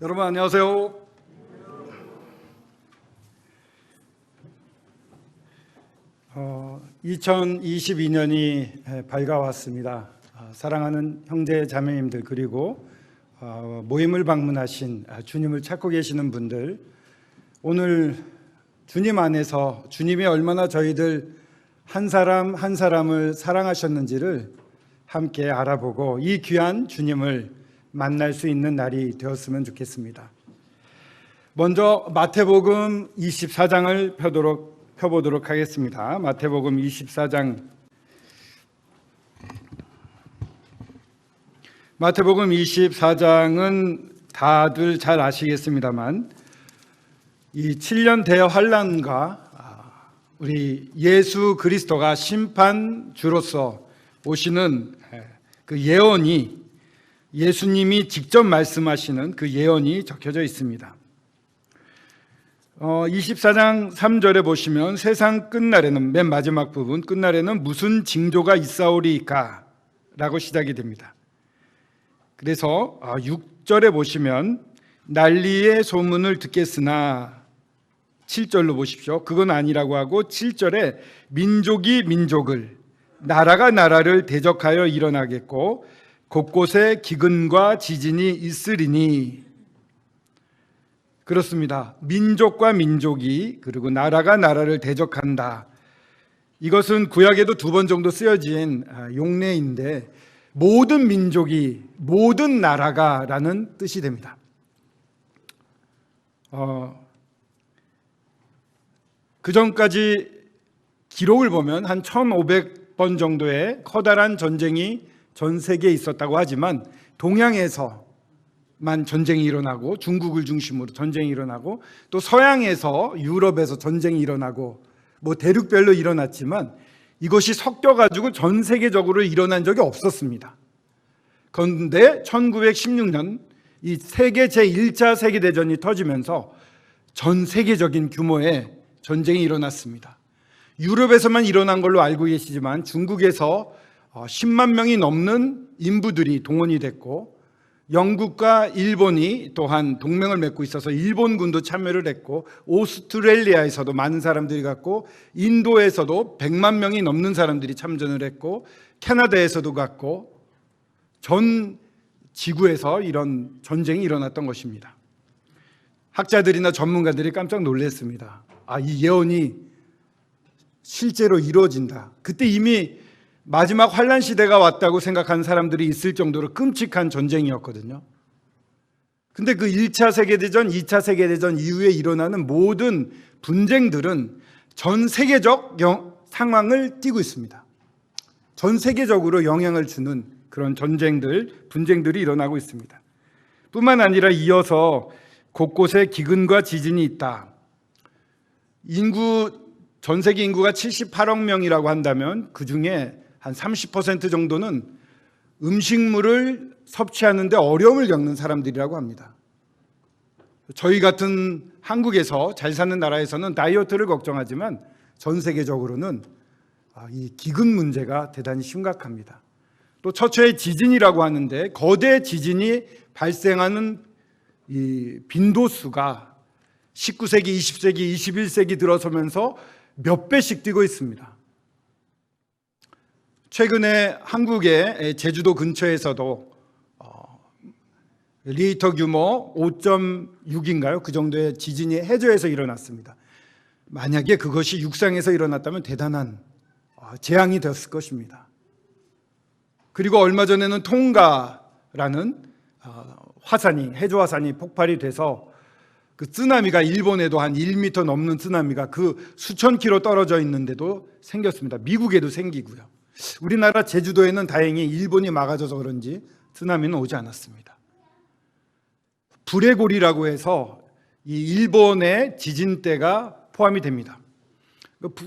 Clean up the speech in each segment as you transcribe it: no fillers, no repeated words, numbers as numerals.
여러분 안녕하세요. 2022년이 밝아왔습니다. 사랑하는 형제 자매님들, 그리고 모임을 방문하신 주님을 찾고 계시는 분들, 오늘 주님 안에서 주님이 얼마나 저희들 한 사람 한 사람을 사랑하셨는지를 함께 알아보고 이 귀한 주님을 만날 수 있는 날이 되었으면 좋겠습니다. 먼저 마태복음 24장을 펴보도록 하겠습니다. 마태복음 24장. 마태복음 24장은 다들 잘 아시겠습니다만, 이 7년 대환란과 우리 예수 그리스도가 심판주로서 오시는 그 예언이, 예수님이 직접 말씀하시는 그 예언이 적혀져 있습니다. 24장 3절에 보시면 세상 끝날에는, 맨 마지막 부분 끝날에는 무슨 징조가 있사오리까? 라고 시작이 됩니다. 그래서 6절에 보시면 난리의 소문을 듣겠으나, 7절로 보십시오. 그건 아니라고 하고 7절에 민족이 민족을, 나라가 나라를 대적하여 일어나겠고 곳곳에 기근과 지진이 있으리니. 그렇습니다. 민족과 민족이, 그리고 나라가 나라를 대적한다. 이것은 구약에도 2번 정도 쓰여진 용례인데, 모든 민족이, 모든 나라가 라는 뜻이 됩니다. 그 전까지 기록을 보면 한 1500번 정도의 커다란 전쟁이 전 세계에 있었다고 하지만, 동양에서만 전쟁이 일어나고, 중국을 중심으로 전쟁이 일어나고, 또 서양에서, 유럽에서 전쟁이 일어나고, 대륙별로 일어났지만 이것이 섞여가지고 전 세계적으로 일어난 적이 없었습니다. 그런데 1916년 이 세계 제1차 세계대전이 터지면서 전 세계적인 규모의 전쟁이 일어났습니다. 유럽에서만 일어난 걸로 알고 계시지만 중국에서 10만 명이 넘는 인부들이 동원이 됐고, 영국과 일본이 또한 동맹을 맺고 있어서 일본군도 참여를 했고, 오스트레일리아에서도 많은 사람들이 갔고, 인도에서도 100만 명이 넘는 사람들이 참전을 했고, 캐나다에서도 갔고, 전 지구에서 이런 전쟁이 일어났던 것입니다. 학자들이나 전문가들이 깜짝 놀랐습니다. 이 예언이 실제로 이루어진다. 그때 이미 마지막 환란 시대가 왔다고 생각하는 사람들이 있을 정도로 끔찍한 전쟁이었거든요. 근데 그 1차 세계대전, 2차 세계대전 이후에 일어나는 모든 분쟁들은 전 세계적 상황을 띠고 있습니다. 전 세계적으로 영향을 주는 그런 전쟁들, 분쟁들이 일어나고 있습니다. 뿐만 아니라 이어서 곳곳에 기근과 지진이 있다. 전 세계 인구가 78억 명이라고 한다면 그 중에 한 30% 정도는 음식물을 섭취하는데 어려움을 겪는 사람들이라고 합니다. 저희 같은 한국에서 잘 사는 나라에서는 다이어트를 걱정하지만 전 세계적으로는 이 기근 문제가 대단히 심각합니다. 또 처처의 지진이라고 하는데, 거대 지진이 발생하는 이 빈도수가 19세기, 20세기, 21세기 들어서면서 몇 배씩 뛰고 있습니다. 최근에 한국의 제주도 근처에서도 리히터 규모 5.6인가요? 그 정도의 지진이 해저에서 일어났습니다. 만약에 그것이 육상에서 일어났다면 대단한 재앙이 되었을 것입니다. 그리고 얼마 전에는 통가라는 화산이, 해저 화산이 폭발이 돼서 그 쓰나미가, 일본에도 한 1m 넘는 쓰나미가 그 수천 킬로 떨어져 있는데도 생겼습니다. 미국에도 생기고요. 우리나라 제주도에는 다행히 일본이 막아줘서 그런지 쓰나미는 오지 않았습니다. 불의 고리라고 해서 이 일본의 지진대가 포함이 됩니다.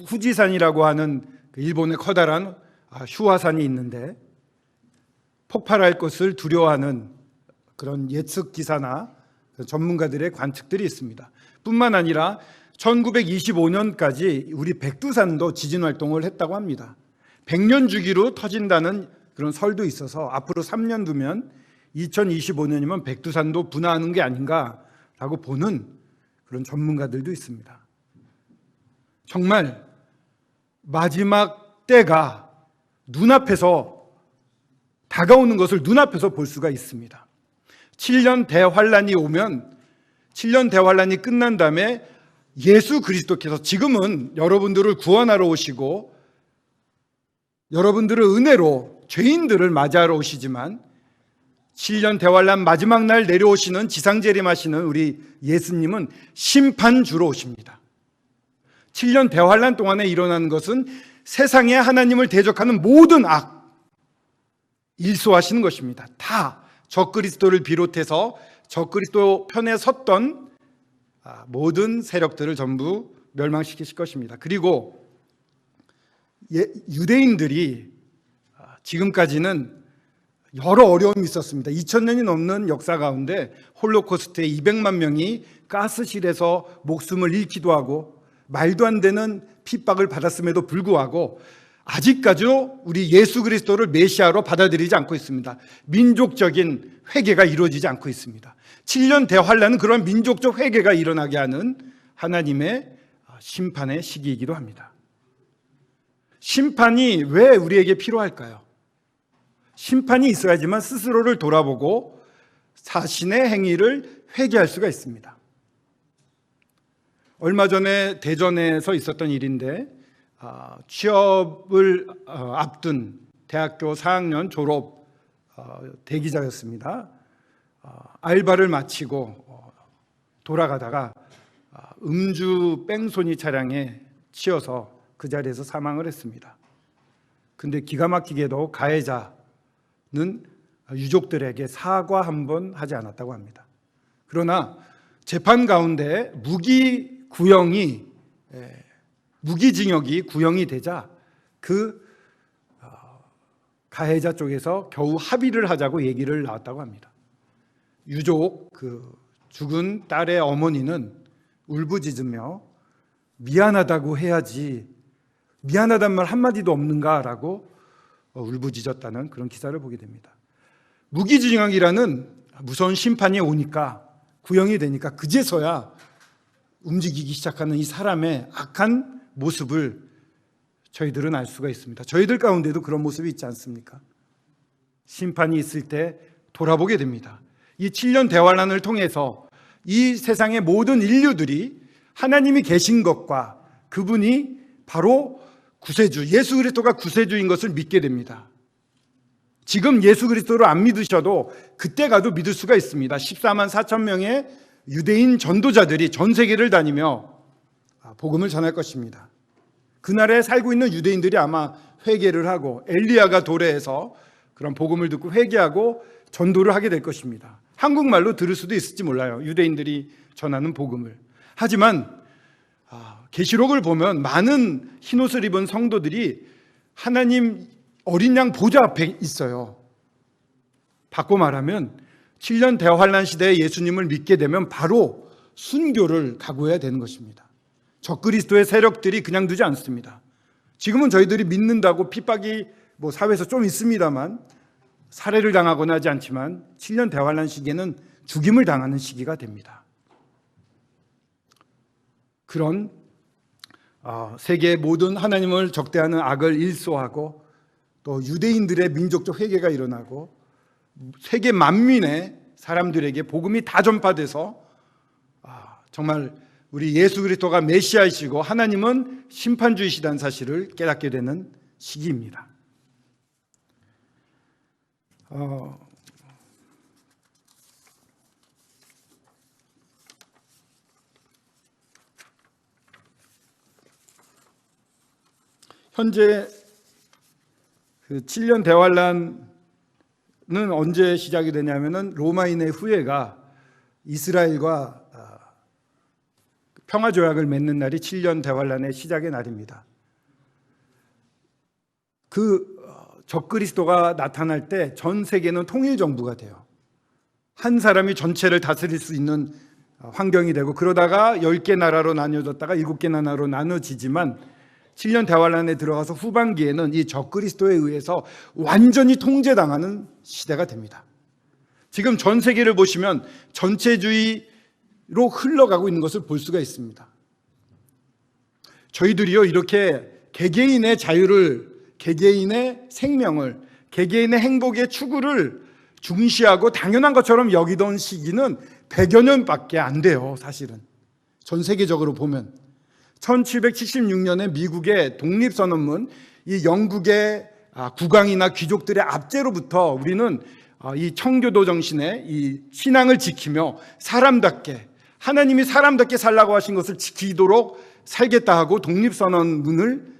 후지산이라고 하는 일본의 커다란 휴화산이 있는데, 폭발할 것을 두려워하는 그런 예측 기사나 전문가들의 관측들이 있습니다. 뿐만 아니라 1925년까지 우리 백두산도 지진 활동을 했다고 합니다. 100년 주기로 터진다는 그런 설도 있어서 앞으로 3년 두면 2025년이면 백두산도 분화하는 게 아닌가라고 보는 그런 전문가들도 있습니다. 정말 마지막 때가 눈앞에서 다가오는 것을 눈앞에서 볼 수가 있습니다. 7년 대환란이 오면 7년 대환란이 끝난 다음에 예수 그리스도께서 지금은 여러분들을 구원하러 오시고 여러분들의 은혜로 죄인들을 맞이하러 오시지만 7년 대환란 마지막 날 내려오시는 지상재림하시는 우리 예수님은 심판주로 오십니다. 7년 대환란 동안에 일어나는 것은 세상에 하나님을 대적하는 모든 악 일소하시는 것입니다. 다 적그리스도를 비롯해서 적그리스도 편에 섰던 모든 세력들을 전부 멸망시키실 것입니다. 그리고 유대인들이 지금까지는 여러 어려움이 있었습니다. 2000년이 넘는 역사 가운데 홀로코스트에 200만 명이 가스실에서 목숨을 잃기도 하고 말도 안 되는 핍박을 받았음에도 불구하고 아직까지 우리 예수 그리스도를 메시아로 받아들이지 않고 있습니다. 민족적인 회개가 이루어지지 않고 있습니다. 7년 대환란은 그런 민족적 회개가 일어나게 하는 하나님의 심판의 시기이기도 합니다. 심판이 왜 우리에게 필요할까요? 심판이 있어야지만 스스로를 돌아보고 자신의 행위를 회개할 수가 있습니다. 얼마 전에 대전에서 있었던 일인데 취업을 앞둔 대학교 4학년 졸업 대기자였습니다. 알바를 마치고 돌아가다가 음주 뺑소니 차량에 치여서 그 자리에서 사망을 했습니다. 근데 기가 막히게도 가해자는 유족들에게 사과 한 번 하지 않았다고 합니다. 그러나 재판 가운데 무기징역이 구형이 되자 그 가해자 쪽에서 겨우 합의를 하자고 얘기를 나왔다고 합니다. 유족 죽은 딸의 어머니는 울부짖으며 미안하다고 해야지 미안하단 말 한마디도 없는가라고 울부짖었다는 그런 기사를 보게 됩니다. 무기징역이라는 무서운 심판이 오니까 구형이 되니까 그제서야 움직이기 시작하는 이 사람의 악한 모습을 저희들은 알 수가 있습니다. 저희들 가운데도 그런 모습이 있지 않습니까? 심판이 있을 때 돌아보게 됩니다. 이 7년 대환란을 통해서 이 세상의 모든 인류들이 하나님이 계신 것과 그분이 바로 구세주, 예수 그리스도가 구세주인 것을 믿게 됩니다. 지금 예수 그리스도를 안 믿으셔도 그때 가도 믿을 수가 있습니다. 14만 4천 명의 유대인 전도자들이 전 세계를 다니며 복음을 전할 것입니다. 그날에 살고 있는 유대인들이 아마 회개를 하고 엘리야가 도래해서 그런 복음을 듣고 회개하고 전도를 하게 될 것입니다. 한국말로 들을 수도 있을지 몰라요. 유대인들이 전하는 복음을. 하지만 계시록을 보면 많은 흰옷을 입은 성도들이 하나님 어린 양 보좌 앞에 있어요. 바꿔 말하면 7년 대환란 시대에 예수님을 믿게 되면 바로 순교를 각오해야 되는 것입니다. 적그리스도의 세력들이 그냥 두지 않습니다. 지금은 저희들이 믿는다고 핍박이 사회에서 좀 있습니다만 살해를 당하거나 하지 않지만 7년 대환란 시기에는 죽임을 당하는 시기가 됩니다. 그런 세계의 모든 하나님을 적대하는 악을 일소하고 또 유대인들의 민족적 회개가 일어나고 세계 만민의 사람들에게 복음이 다 전파돼서 정말 우리 예수 그리스도가 메시아이시고 하나님은 심판주이시다는 사실을 깨닫게 되는 시기입니다. 현재 그 7년 대환란은 언제 시작이 되냐면은 로마인의 후예가 이스라엘과 평화조약을 맺는 날이 7년 대환란의 시작의 날입니다. 그 적그리스도가 나타날 때 전 세계는 통일정부가 돼요. 한 사람이 전체를 다스릴 수 있는 환경이 되고 그러다가 10개 나라로 나뉘어졌다가 7개 나라로 나눠지지만 7년 대환란에 들어가서 후반기에는 이 적그리스도에 의해서 완전히 통제당하는 시대가 됩니다. 지금 전 세계를 보시면 전체주의로 흘러가고 있는 것을 볼 수가 있습니다. 저희들이요, 이렇게 개개인의 자유를, 개개인의 생명을, 개개인의 행복의 추구를 중시하고 당연한 것처럼 여기던 시기는 100여 년밖에 안 돼요. 사실은 전 세계적으로 보면 1776년에 미국의 독립선언문, 이 영국의 국왕이나 귀족들의 압제로부터 우리는 이 청교도 정신의 이 신앙을 지키며 사람답게, 하나님이 사람답게 살라고 하신 것을 지키도록 살겠다 하고 독립선언문을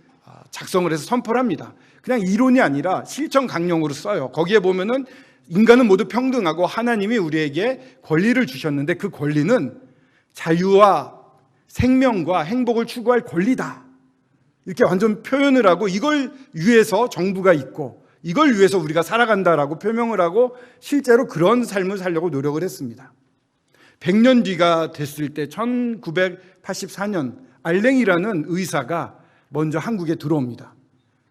작성을 해서 선포를 합니다. 그냥 이론이 아니라 실천 강령으로 써요. 거기에 보면은 인간은 모두 평등하고 하나님이 우리에게 권리를 주셨는데 그 권리는 자유와 생명과 행복을 추구할 권리다, 이렇게 완전 표현을 하고, 이걸 위해서 정부가 있고 이걸 위해서 우리가 살아간다라고 표명을 하고 실제로 그런 삶을 살려고 노력을 했습니다. 100년 뒤가 됐을 때 1984년 알랭이라는 의사가 먼저 한국에 들어옵니다.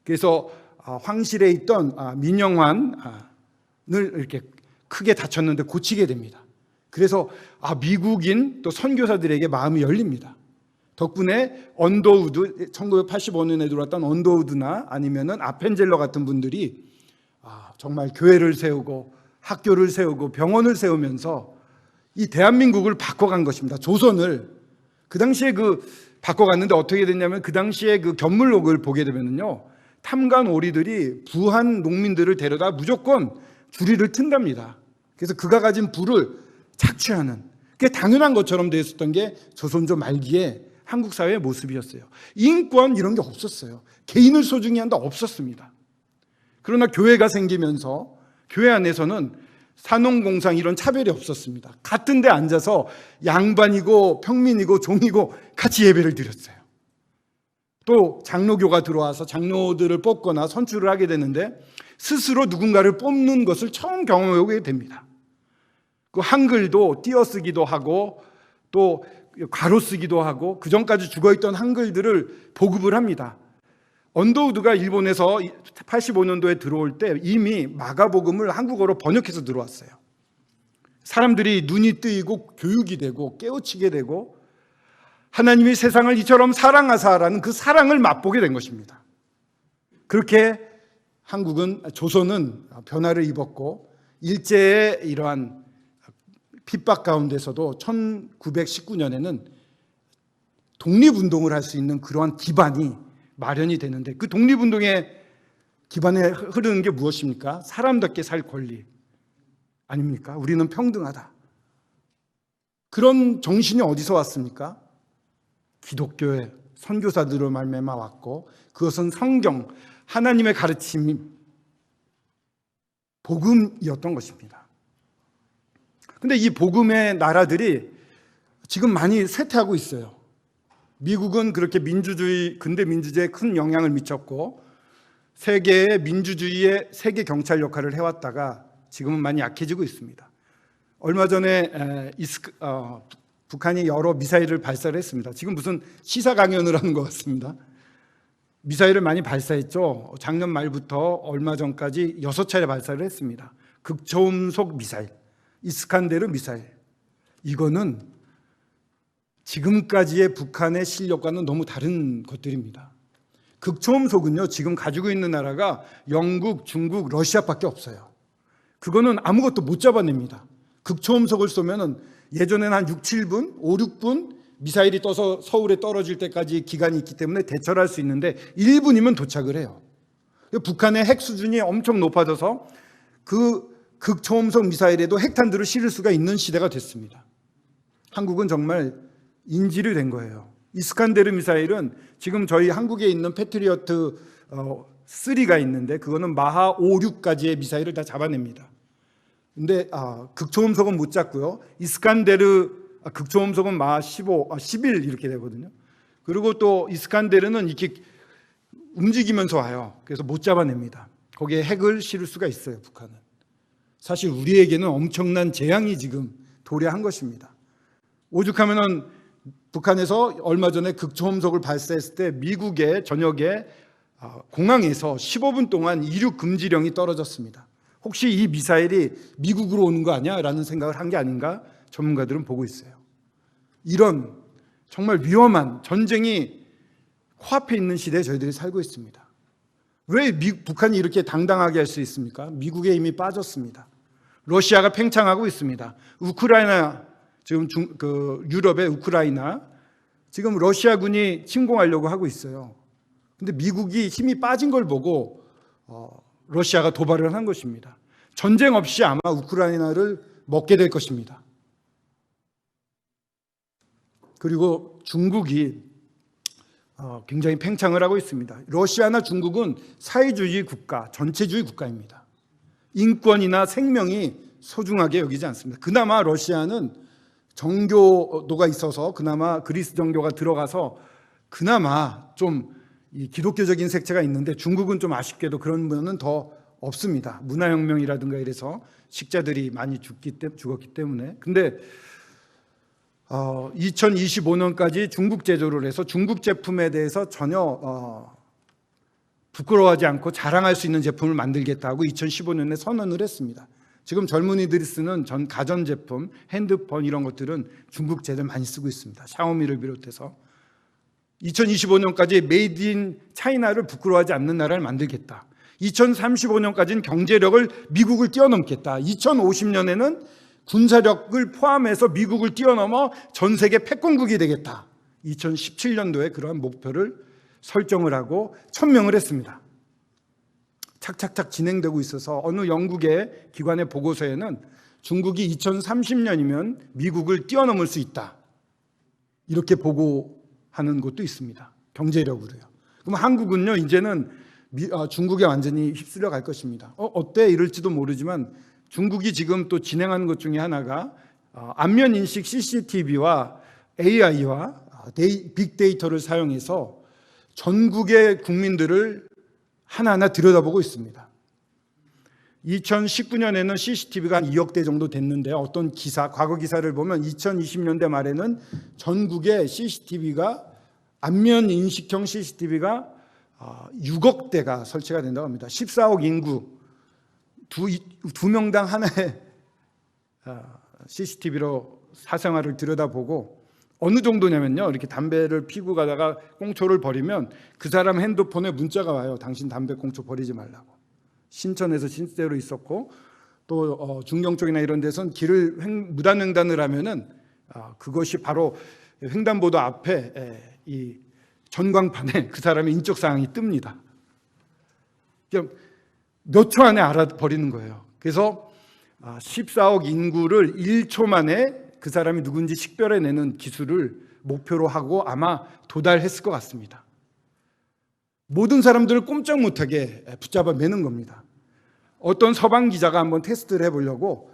그래서 황실에 있던 민영환을 이렇게 크게 다쳤는데 고치게 됩니다. 그래서 미국인 또 선교사들에게 마음이 열립니다. 덕분에 언더우드, 1985년에 들어왔던 언더우드나 아니면은 아펜젤러 같은 분들이 정말 교회를 세우고 학교를 세우고 병원을 세우면서 이 대한민국을 바꿔간 것입니다. 조선을 그 당시에 바꿔갔는데 어떻게 됐냐면, 그 당시에 그 견물록을 보게 되면요, 탐관 오리들이 부한 농민들을 데려다 무조건 주리를 튼답니다. 그래서 그가 가진 부를 착취하는, 그게 당연한 것처럼 되어 있었던 게 조선조 말기에 한국 사회의 모습이었어요. 인권 이런 게 없었어요. 개인을 소중히 한다 없었습니다. 그러나 교회가 생기면서 교회 안에서는 산농공상 이런 차별이 없었습니다. 같은 데 앉아서 양반이고 평민이고 종이고 같이 예배를 드렸어요. 또 장로교가 들어와서 장로들을 뽑거나 선출을 하게 되는데 스스로 누군가를 뽑는 것을 처음 경험하게 됩니다. 그 한글도 띄어쓰기도 하고 또 가로 쓰기도 하고 그 전까지 죽어있던 한글들을 보급을 합니다. 언더우드가 일본에서 85년도에 들어올 때 이미 마가복음을 한국어로 번역해서 들어왔어요. 사람들이 눈이 뜨이고 교육이 되고 깨우치게 되고 하나님이 세상을 이처럼 사랑하사라는 그 사랑을 맛보게 된 것입니다. 그렇게 조선은 변화를 입었고, 일제의 이러한 핍박 가운데서도 1919년에는 독립운동을 할 수 있는 그러한 기반이 마련이 되는데, 그 독립운동의 기반에 흐르는 게 무엇입니까? 사람답게 살 권리 아닙니까? 우리는 평등하다. 그런 정신이 어디서 왔습니까? 기독교의 선교사들로 말미암아 왔고, 그것은 성경, 하나님의 가르침이 복음이었던 것입니다. 근데 이 복음의 나라들이 지금 많이 쇠퇴하고 있어요. 미국은 그렇게 근대 민주주의에 큰 영향을 미쳤고 세계의 민주주의의 세계 경찰 역할을 해왔다가 지금은 많이 약해지고 있습니다. 얼마 전에 북한이 여러 미사일을 발사를 했습니다. 지금 무슨 시사 강연을 하는 것 같습니다. 미사일을 많이 발사했죠. 작년 말부터 얼마 전까지 6차례 발사를 했습니다. 극초음속 미사일, 이스칸데르 미사일. 이거는 지금까지의 북한의 실력과는 너무 다른 것들입니다. 극초음속은요, 지금 가지고 있는 나라가 영국, 중국, 러시아밖에 없어요. 그거는 아무것도 못 잡아냅니다. 극초음속을 쏘면은 예전에는 한 6, 7분, 5, 6분 미사일이 떠서 서울에 떨어질 때까지 기간이 있기 때문에 대처를 할 수 있는데 1분이면 도착을 해요. 북한의 핵 수준이 엄청 높아져서 그 극초음속 미사일에도 핵탄두를 실을 수가 있는 시대가 됐습니다. 한국은 정말 인질이 된 거예요. 이스칸데르 미사일은 지금 저희 한국에 있는 패트리어트 3가 있는데 그거는 마하 5, 6까지의 미사일을 다 잡아냅니다. 근데 극초음속은 못 잡고요. 이스칸데르 극초음속은 마하 15, 11 이렇게 되거든요. 그리고 또 이스칸데르는 이렇게 움직이면서 와요. 그래서 못 잡아냅니다. 거기에 핵을 실을 수가 있어요, 북한은. 사실 우리에게는 엄청난 재앙이 지금 도래한 것입니다. 오죽하면은 북한에서 얼마 전에 극초음속을 발사했을 때 미국의 전역에 공항에서 15분 동안 이륙 금지령이 떨어졌습니다. 혹시 이 미사일이 미국으로 오는 거 아니야? 라는 생각을 한 게 아닌가 전문가들은 보고 있어요. 이런 정말 위험한 전쟁이 코앞에 있는 시대에 저희들이 살고 있습니다. 왜 북한이 이렇게 당당하게 할 수 있습니까? 미국에 이미 빠졌습니다. 러시아가 팽창하고 있습니다. 우크라이나, 지금 유럽의 우크라이나, 지금 러시아군이 침공하려고 하고 있어요. 근데 미국이 힘이 빠진 걸 보고 러시아가 도발을 한 것입니다. 전쟁 없이 아마 우크라이나를 먹게 될 것입니다. 그리고 중국이 굉장히 팽창을 하고 있습니다. 러시아나 중국은 사회주의 국가, 전체주의 국가입니다. 인권이나 생명이 소중하게 여기지 않습니다. 그나마 러시아는 정교도가 있어서 그나마 그리스 정교가 들어가서 그나마 좀 이 기독교적인 색채가 있는데 중국은 좀 아쉽게도 그런 면은 더 없습니다. 문화혁명이라든가 이래서 식자들이 많이 죽었기 때문에. 근데 2025년까지 중국 제조를 해서 중국 제품에 대해서 전혀 부끄러워하지 않고 자랑할 수 있는 제품을 만들겠다고 2015년에 선언을 했습니다. 지금 젊은이들이 쓰는 가전제품, 핸드폰 이런 것들은 중국 제를 많이 쓰고 있습니다. 샤오미를 비롯해서 2025년까지 메이드 인 차이나를 부끄러워하지 않는 나라를 만들겠다. 2035년까지는 경제력을 미국을 뛰어넘겠다. 2050년에는 군사력을 포함해서 미국을 뛰어넘어 전 세계 패권국이 되겠다. 2017년도에 그러한 목표를 설정을 하고 천명을 했습니다. 착착착 진행되고 있어서 어느 영국의 기관의 보고서에는 중국이 2030년이면 미국을 뛰어넘을 수 있다. 이렇게 보고하는 곳도 있습니다. 경제력으로요. 그럼 한국은요, 이제는 중국에 완전히 휩쓸려 갈 것입니다. 어때? 이럴지도 모르지만 중국이 지금 또 진행하는 것 중에 하나가 안면 인식 CCTV와 AI와 빅데이터를 사용해서 전국의 국민들을 하나하나 들여다보고 있습니다. 2019년에는 CCTV가 한 2억 대 정도 됐는데 어떤 과거 기사를 보면 2020년대 말에는 전국에 CCTV가 안면 인식형 CCTV가 6억 대가 설치가 된다고 합니다. 14억 인구 두 명당 하나의 CCTV로 사생활을 들여다보고 어느 정도냐면요, 이렇게 담배를 피고 가다가 꽁초를 버리면 그 사람 핸드폰에 문자가 와요. 당신 담배 꽁초 버리지 말라고. 신천에서 실제로 있었고, 또 중경 쪽이나 이런 데선 길을 무단횡단을 하면은 그것이 바로 횡단보도 앞에 이 전광판에 그 사람의 인적 사항이 뜹니다. 몇 초 안에 알아버리는 거예요. 그래서 14억 인구를 1초 만에 그 사람이 누군지 식별해내는 기술을 목표로 하고 아마 도달했을 것 같습니다. 모든 사람들을 꼼짝 못하게 붙잡아 매는 겁니다. 어떤 서방 기자가 한번 테스트를 해보려고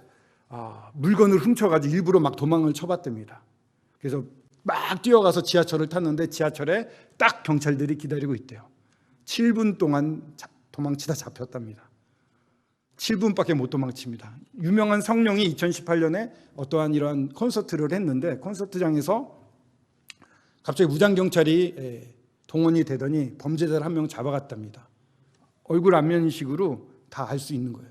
물건을 훔쳐가지고 일부러 막 도망을 쳐봤답니다. 그래서 막 뛰어가서 지하철을 탔는데 지하철에 딱 경찰들이 기다리고 있대요. 7분 동안 도망치다 잡혔답니다. 7분밖에 못 도망칩니다. 유명한 성룡이 2018년에 어떠한 이러한 콘서트를 했는데 콘서트장에서 갑자기 무장경찰이 동원이 되더니 범죄자를 한 명 잡아갔답니다. 얼굴 안면인식으로 다 알 수 있는 거예요.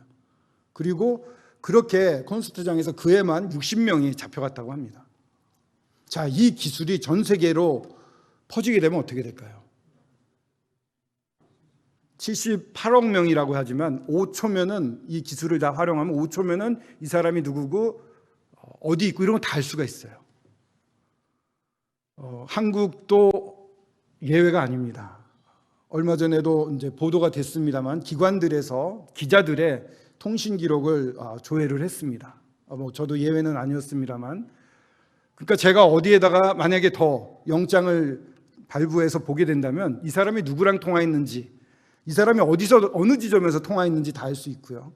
그리고 그렇게 콘서트장에서 그에만 60명이 잡혀갔다고 합니다. 자, 이 기술이 전 세계로 퍼지게 되면 어떻게 될까요? 78억 명이라고 하지만 5초면은 이 기술을 다 활용하면 5초면은 이 사람이 누구고 어디 있고 이런 거 다 알 수가 있어요. 한국도 예외가 아닙니다. 얼마 전에도 이제 보도가 됐습니다만 기관들에서 기자들의 통신 기록을 조회를 했습니다. 저도 예외는 아니었습니다만, 그러니까 제가 어디에다가 만약에 더 영장을 발부해서 보게 된다면 이 사람이 누구랑 통화했는지, 이 사람이 어디서 어느 지점에서 통화했는지 다 알 수 있고요.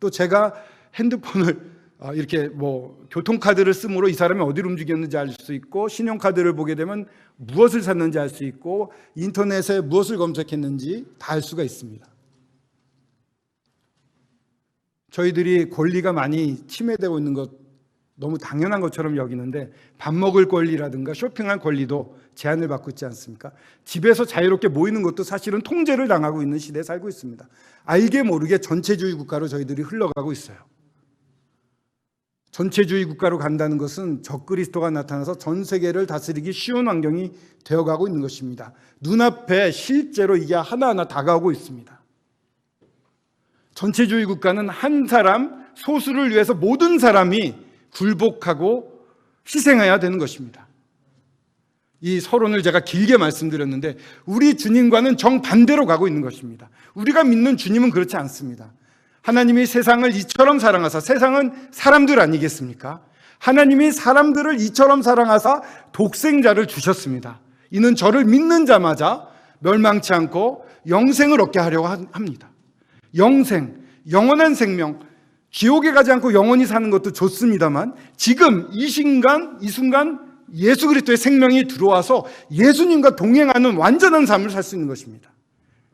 또 제가 핸드폰을 이렇게 교통카드를 쓰므로 이 사람이 어디로 움직였는지 알 수 있고, 신용카드를 보게 되면 무엇을 샀는지 알 수 있고, 인터넷에 무엇을 검색했는지 다 알 수가 있습니다. 저희들이 권리가 많이 침해되고 있는 것 너무 당연한 것처럼 여기는데 밥 먹을 권리라든가 쇼핑할 권리도 제한을 받고 있지 않습니까? 집에서 자유롭게 모이는 것도 사실은 통제를 당하고 있는 시대에 살고 있습니다. 알게 모르게 전체주의 국가로 저희들이 흘러가고 있어요. 전체주의 국가로 간다는 것은 적그리스도가 나타나서 전 세계를 다스리기 쉬운 환경이 되어가고 있는 것입니다. 눈앞에 실제로 이게 하나하나 다가오고 있습니다. 전체주의 국가는 한 사람, 소수를 위해서 모든 사람이 굴복하고 희생해야 되는 것입니다. 이 서론을 제가 길게 말씀드렸는데 우리 주님과는 정반대로 가고 있는 것입니다. 우리가 믿는 주님은 그렇지 않습니다. 하나님이 세상을 이처럼 사랑하사, 세상은 사람들 아니겠습니까? 하나님이 사람들을 이처럼 사랑하사 독생자를 주셨습니다. 이는 저를 믿는 자마다 멸망치 않고 영생을 얻게 하려고 합니다. 영생, 영원한 생명, 지옥에 가지 않고 영원히 사는 것도 좋습니다만 지금 이 순간 예수 그리스도의 생명이 들어와서 예수님과 동행하는 완전한 삶을 살 수 있는 것입니다.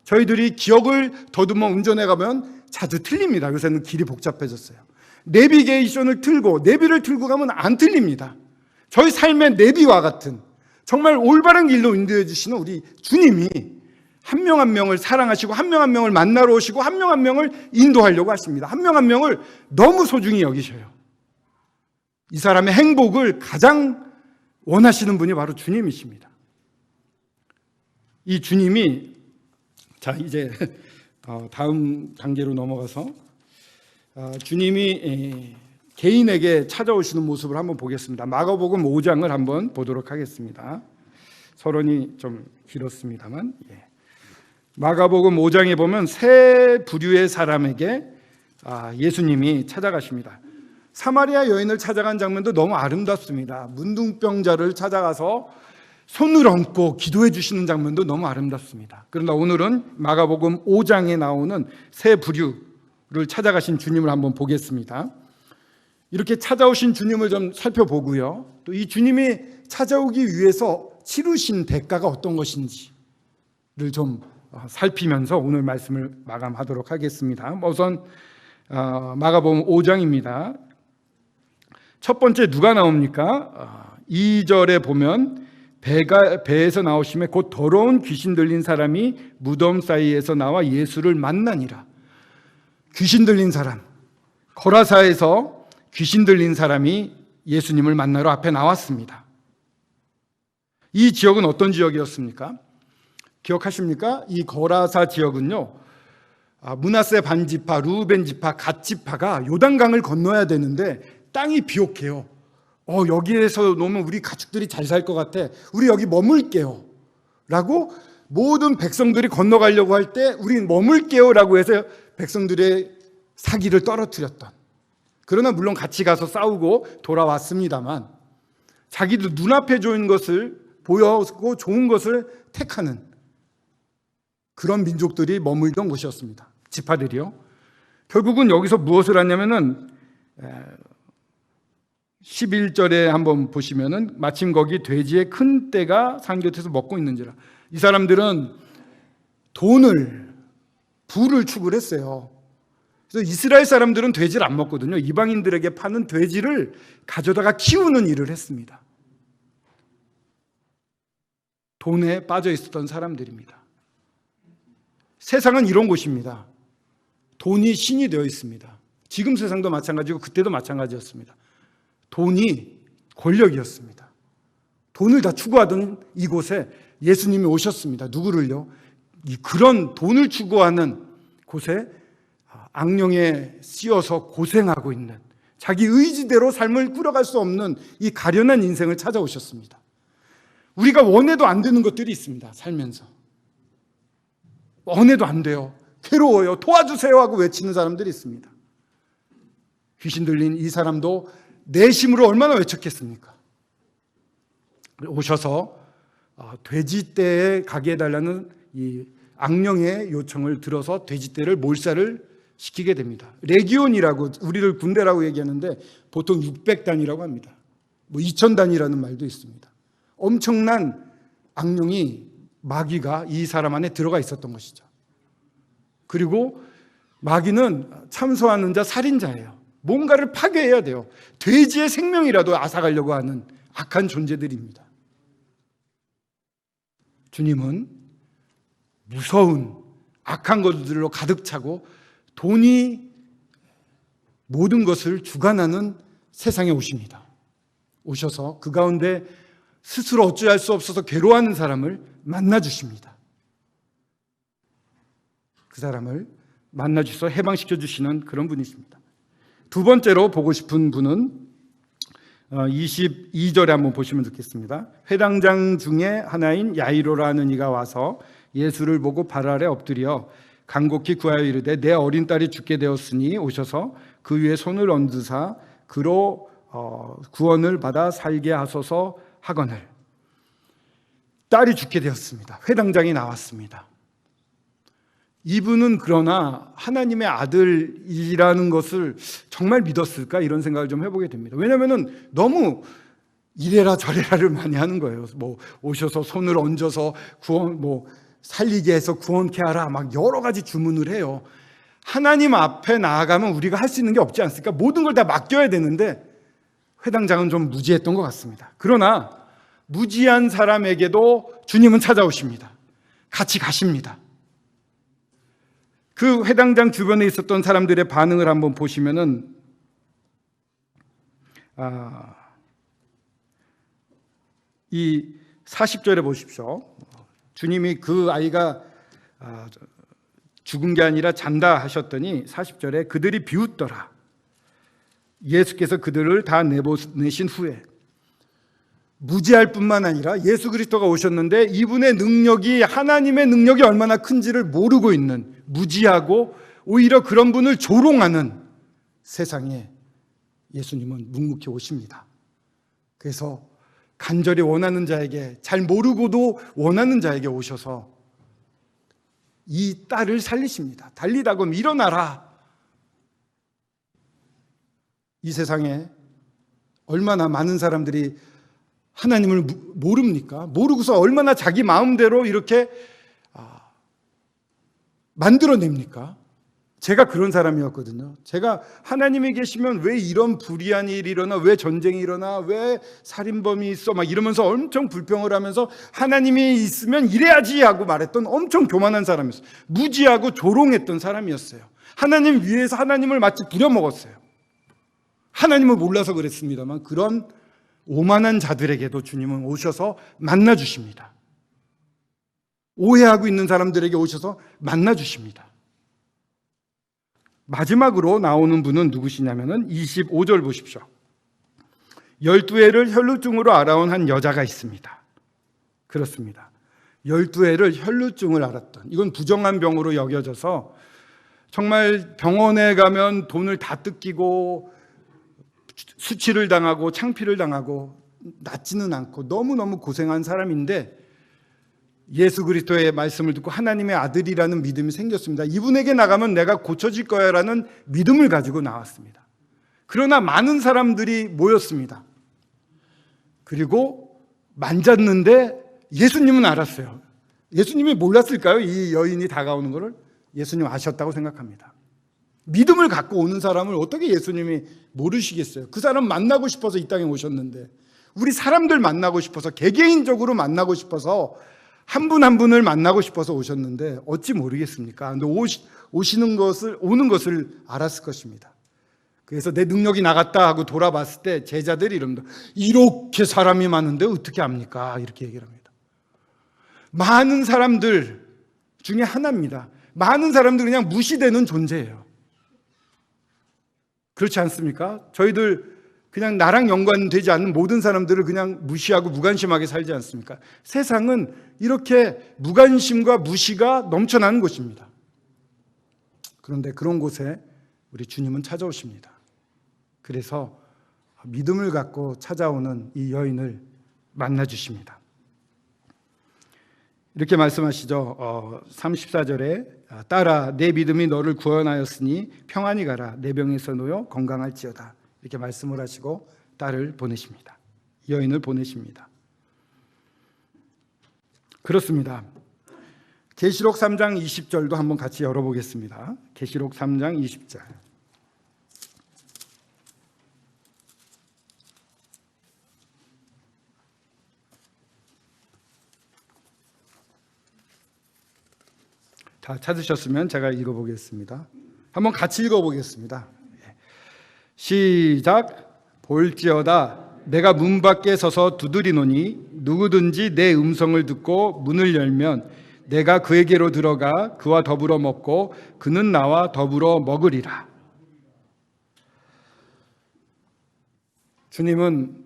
저희들이 기억을 더듬어 운전해 가면 자주 틀립니다. 요새는 길이 복잡해졌어요. 내비게이션을 틀고 내비를 틀고 가면 안 틀립니다. 저희 삶의 내비와 같은 정말 올바른 길로 인도해 주시는 우리 주님이 한 명 한 명을 사랑하시고 한 명 한 명을 만나러 오시고 한 명 한 명을 인도하려고 하십니다. 한 명 한 명을 너무 소중히 여기셔요. 이 사람의 행복을 가장 원하시는 분이 바로 주님이십니다. 이 주님이 자 이제 다음 단계로 넘어가서 주님이 개인에게 찾아오시는 모습을 한번 보겠습니다. 마가복음 5장을 한번 보도록 하겠습니다. 서론이 좀 길었습니다만 마가복음 5장에 보면 세 부류의 사람에게 예수님이 찾아가십니다. 사마리아 여인을 찾아간 장면도 너무 아름답습니다. 문둥병자를 찾아가서 손을 얹고 기도해 주시는 장면도 너무 아름답습니다. 그러나 오늘은 마가복음 5장에 나오는 세 부류를 찾아가신 주님을 한번 보겠습니다. 이렇게 찾아오신 주님을 좀 살펴보고요. 또 이 주님이 찾아오기 위해서 치르신 대가가 어떤 것인지를 좀 살피면서 오늘 말씀을 마감하도록 하겠습니다. 우선 마가복음 5장입니다. 첫 번째 누가 나옵니까? 2절에 보면 배에서 나오심에 곧 더러운 귀신 들린 사람이 무덤 사이에서 나와 예수를 만나니라. 귀신 들린 사람, 거라사에서 귀신 들린 사람이 예수님을 만나러 앞에 나왔습니다. 이 지역은 어떤 지역이었습니까? 기억하십니까? 이 거라사 지역은요, 므낫세 반지파, 르우벤 지파, 갓 지파가 요단강을 건너야 되는데 땅이 비옥해요. 여기에서 놓으면 우리 가축들이 잘 살 것 같아. 우리 여기 머물게요. 라고 모든 백성들이 건너가려고 할 때 우린 머물게요. 라고 해서 백성들의 사기를 떨어뜨렸던. 그러나 물론 같이 가서 싸우고 돌아왔습니다만 자기들 눈앞에 좋은 것을 보여고 좋은 것을 택하는 그런 민족들이 머물던 곳이었습니다. 지파들이요. 결국은 여기서 무엇을 하냐면은 11절에 한번 보시면은 마침 거기 돼지의 큰 떼가 산 곁에서 먹고 있는지라. 이 사람들은 부를 추구했어요. 그래서 이스라엘 사람들은 돼지를 안 먹거든요. 이방인들에게 파는 돼지를 가져다가 키우는 일을 했습니다. 돈에 빠져 있었던 사람들입니다. 세상은 이런 곳입니다. 돈이 신이 되어 있습니다. 지금 세상도 마찬가지고 그때도 마찬가지였습니다. 돈이 권력이었습니다. 돈을 다 추구하던 이곳에 예수님이 오셨습니다. 누구를요? 그런 돈을 추구하는 곳에 악령에 씌어서 고생하고 있는 자기 의지대로 삶을 꾸려갈 수 없는 이 가련한 인생을 찾아오셨습니다. 우리가 원해도 안 되는 것들이 있습니다. 살면서 원해도 안 돼요. 괴로워요. 도와주세요 하고 외치는 사람들이 있습니다. 귀신 들린 이 사람도 내심으로 얼마나 외쳤겠습니까? 오셔서 돼지떼에 가게 해달라는 이 악령의 요청을 들어서 돼지떼를 몰살을 시키게 됩니다. 레기온이라고 우리를 군대라고 얘기하는데 보통 600단이라고 합니다. 2000단이라는 말도 있습니다. 엄청난 악령이 마귀가 이 사람 안에 들어가 있었던 것이죠. 그리고 마귀는 참소하는 자 살인자예요. 뭔가를 파괴해야 돼요. 돼지의 생명이라도 앗아가려고 하는 악한 존재들입니다. 주님은 무서운 악한 것들로 가득 차고 돈이 모든 것을 주관하는 세상에 오십니다. 오셔서 그 가운데 스스로 어찌할 수 없어서 괴로워하는 사람을 만나 주십니다. 그 사람을 만나 주셔서 해방시켜 주시는 그런 분이십니다. 두 번째로 보고 싶은 분은 22절에 한번 보시면 좋겠습니다. 회당장 중에 하나인 야이로라는 이가 와서 예수를 보고 발 아래 엎드려 간곡히 구하여 이르되 내 어린 딸이 죽게 되었으니 오셔서 그 위에 손을 얹으사 그로 구원을 받아 살게 하소서 하거늘. 딸이 죽게 되었습니다. 회당장이 나왔습니다. 이분은 그러나 하나님의 아들이라는 것을 정말 믿었을까? 이런 생각을 좀 해보게 됩니다. 왜냐하면 너무 이래라 저래라를 많이 하는 거예요. 뭐 오셔서 손을 얹어서 구원, 뭐 살리게 해서 구원케 하라, 막 여러 가지 주문을 해요. 하나님 앞에 나아가면 우리가 할 수 있는 게 없지 않습니까? 모든 걸 다 맡겨야 되는데 회당장은 좀 무지했던 것 같습니다. 그러나 무지한 사람에게도 주님은 찾아오십니다. 같이 가십니다. 그 회당장 주변에 있었던 사람들의 반응을 한번 보시면은 이 40절에 보십시오. 주님이 그 아이가 죽은 게 아니라 잔다 하셨더니 40절에 그들이 비웃더라. 예수께서 그들을 다 내보내신 후에 무지할 뿐만 아니라 예수 그리스도가 오셨는데 이분의 능력이 하나님의 능력이 얼마나 큰지를 모르고 있는 무지하고 오히려 그런 분을 조롱하는 세상에 예수님은 묵묵히 오십니다. 그래서 간절히 원하는 자에게, 잘 모르고도 원하는 자에게 오셔서 이 딸을 살리십니다. 달리다금 일어나라. 이 세상에 얼마나 많은 사람들이 하나님을 모릅니까? 모르고서 얼마나 자기 마음대로 이렇게 만들어냅니까? 제가 그런 사람이었거든요. 제가 하나님이 계시면 왜 이런 불의한 일이 일어나, 왜 전쟁이 일어나, 왜 살인범이 있어, 막 이러면서 엄청 불평을 하면서 하나님이 있으면 이래야지 하고 말했던 엄청 교만한 사람이었어요. 무지하고 조롱했던 사람이었어요. 하나님 위에서 하나님을 마치 부려먹었어요. 하나님을 몰라서 그랬습니다만 그런 오만한 자들에게도 주님은 오셔서 만나 주십니다. 오해하고 있는 사람들에게 오셔서 만나 주십니다. 마지막으로 나오는 분은 누구시냐면은 25절 보십시오. 12해를 혈루증으로 알아온 한 여자가 있습니다. 그렇습니다. 12해를 혈루증을 앓았던, 이건 부정한 병으로 여겨져서 정말 병원에 가면 돈을 다 뜯기고 수치를 당하고 창피를 당하고 낫지는 않고 너무너무 고생한 사람인데 예수 그리스도의 말씀을 듣고 하나님의 아들이라는 믿음이 생겼습니다. 이분에게 나가면 내가 고쳐질 거야라는 믿음을 가지고 나왔습니다. 그러나 많은 사람들이 모였습니다. 그리고 만졌는데 예수님은 알았어요. 예수님이 몰랐을까요? 이 여인이 다가오는 것을 예수님 아셨다고 생각합니다. 믿음을 갖고 오는 사람을 어떻게 예수님이 모르시겠어요? 그 사람 만나고 싶어서 이 땅에 오셨는데, 우리 사람들 만나고 싶어서, 개개인적으로 만나고 싶어서, 한 분 한 분을 만나고 싶어서 오셨는데 어찌 모르겠습니까? 근데 오는 것을 알았을 것입니다. 그래서 내 능력이 나갔다 하고 돌아봤을 때 제자들이 이럽니다. 이렇게 사람이 많은데 어떻게 합니까? 이렇게 얘기를 합니다. 많은 사람들 중에 하나입니다. 많은 사람들 그냥 무시되는 존재예요. 그렇지 않습니까? 저희들 그냥 나랑 연관되지 않는 모든 사람들을 그냥 무시하고 무관심하게 살지 않습니까? 세상은 이렇게 무관심과 무시가 넘쳐나는 곳입니다. 그런데 그런 곳에 우리 주님은 찾아오십니다. 그래서 믿음을 갖고 찾아오는 이 여인을 만나 주십니다. 이렇게 말씀하시죠. 34절에 딸아 내 믿음이 너를 구원하였으니 평안히 가라 내 병에서 놓여 건강할지어다. 이렇게 말씀을 하시고 딸을 보내십니다. 여인을 보내십니다. 그렇습니다. 계시록 3장 20절도 한번 같이 열어보겠습니다. 계시록 3장 20절. 다 찾으셨으면 제가 읽어보겠습니다. 한번 같이 읽어보겠습니다. 시작. 볼지어다 내가 문 밖에 서서 두드리노니 누구든지 내 음성을 듣고 문을 열면 내가 그에게로 들어가 그와 더불어 먹고 그는 나와 더불어 먹으리라. 주님은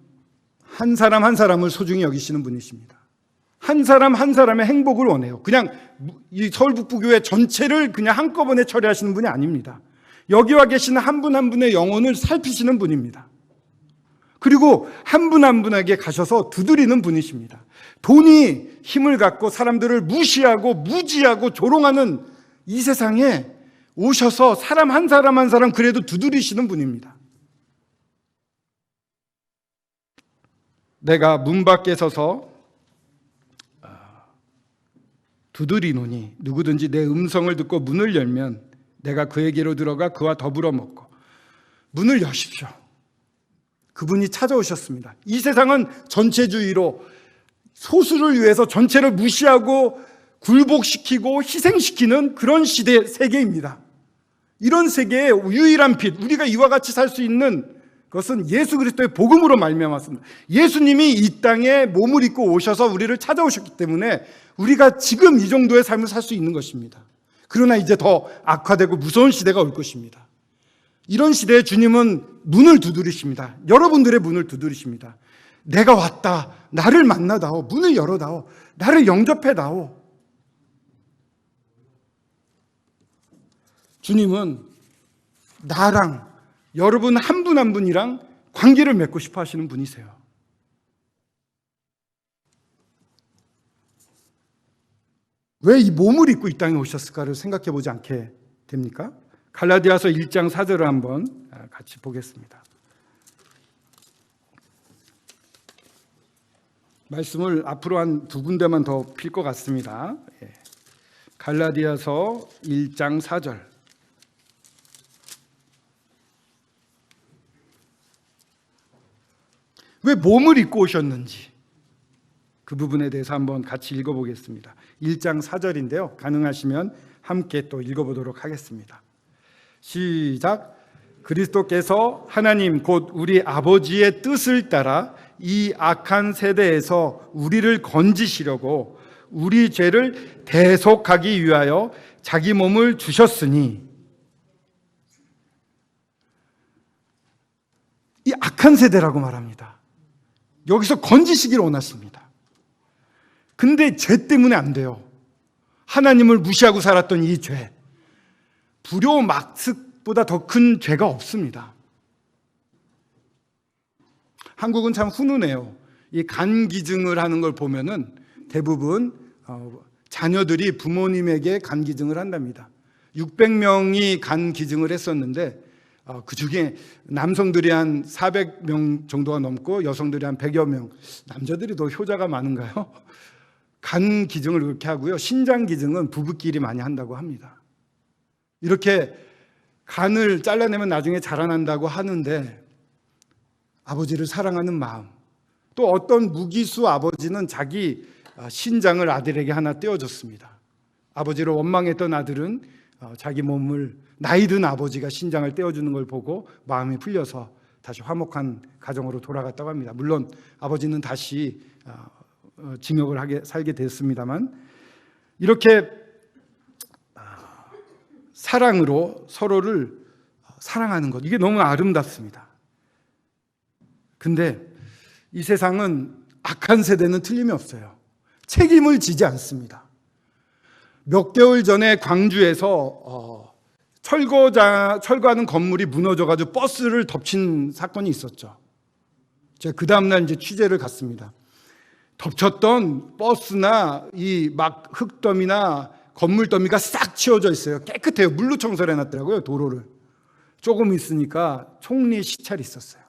한 사람 한 사람을 소중히 여기시는 분이십니다. 한 사람 한 사람의 행복을 원해요. 그냥 이 서울북부교회 전체를 그냥 한꺼번에 처리하시는 분이 아닙니다. 여기 와 계시는 한 분 한 분의 영혼을 살피시는 분입니다. 그리고 한 분 한 분에게 가셔서 두드리는 분이십니다. 돈이 힘을 갖고 사람들을 무시하고 무지하고 조롱하는 이 세상에 오셔서 사람 한 사람 한 사람 그래도 두드리시는 분입니다. 내가 문 밖에 서서 두드리노니 누구든지 내 음성을 듣고 문을 열면 내가 그에게로 들어가 그와 더불어 먹고. 문을 여십시오. 그분이 찾아오셨습니다. 이 세상은 전체주의로 소수를 위해서 전체를 무시하고 굴복시키고 희생시키는 그런 세계입니다. 이런 세계의 유일한 빛, 우리가 이와 같이 살 수 있는 것은 예수 그리스도의 복음으로 말미암았습니다. 예수님이 이 땅에 몸을 입고 오셔서 우리를 찾아오셨기 때문에 우리가 지금 이 정도의 삶을 살 수 있는 것입니다. 그러나 이제 더 악화되고 무서운 시대가 올 것입니다. 이런 시대에 주님은 문을 두드리십니다. 여러분들의 문을 두드리십니다. 내가 왔다. 나를 만나다오. 문을 열어다오. 나를 영접해다오. 주님은 나랑 여러분 한 분 한 분이랑 관계를 맺고 싶어 하시는 분이세요. 왜 이 몸을 입고 이 땅에 오셨을까를 생각해 보지 않게 됩니까? 갈라디아서 1장 4절을 한번 같이 보겠습니다. 말씀을 앞으로 한 두 군데만 더 필 것 같습니다. 갈라디아서 1장 4절. 왜 몸을 입고 오셨는지 그 부분에 대해서 한번 같이 읽어보겠습니다. 1장 4절인데요. 가능하시면 함께 또 읽어보도록 하겠습니다. 시작. 그리스도께서 하나님 곧 우리 아버지의 뜻을 따라 이 악한 세대에서 우리를 건지시려고 우리 죄를 대속하기 위하여 자기 몸을 주셨으니, 이 악한 세대라고 말합니다. 여기서 건지시기를 원하십니다. 근데 죄 때문에 안 돼요. 하나님을 무시하고 살았던 이 죄, 불효 막습보다 더 큰 죄가 없습니다. 한국은 참 훈훈해요. 이 간 기증을 하는 걸 보면은 대부분 자녀들이 부모님에게 간 기증을 한답니다. 600명이 간 기증을 했었는데 그 중에 남성들이 한 400명 정도가 넘고 여성들이 한 100여 명. 남자들이 더 효자가 많은가요? 간 기증을 그렇게 하고요. 신장 기증은 부부끼리 많이 한다고 합니다. 이렇게 간을 잘라내면 나중에 자라난다고 하는데, 아버지를 사랑하는 마음, 또 어떤 무기수 아버지는 자기 신장을 아들에게 하나 떼어줬습니다. 아버지를 원망했던 아들은 자기 몸을, 나이 든 아버지가 신장을 떼어주는 걸 보고 마음이 풀려서 다시 화목한 가정으로 돌아갔다고 합니다. 물론 아버지는 다시 징역을 살게 됐습니다만, 이렇게 사랑으로 서로를 사랑하는 것, 이게 너무 아름답습니다. 근데 이 세상은 악한 세대는 틀림이 없어요. 책임을 지지 않습니다. 몇 개월 전에 광주에서 철거하는 건물이 무너져가지고 버스를 덮친 사건이 있었죠. 제가 그 다음날 이제 취재를 갔습니다. 덮쳤던 버스나 이 막 흙더미나 건물 더미가 싹 치워져 있어요. 깨끗해요. 물로 청소를 해놨더라고요, 도로를. 조금 있으니까 총리 시찰이 있었어요.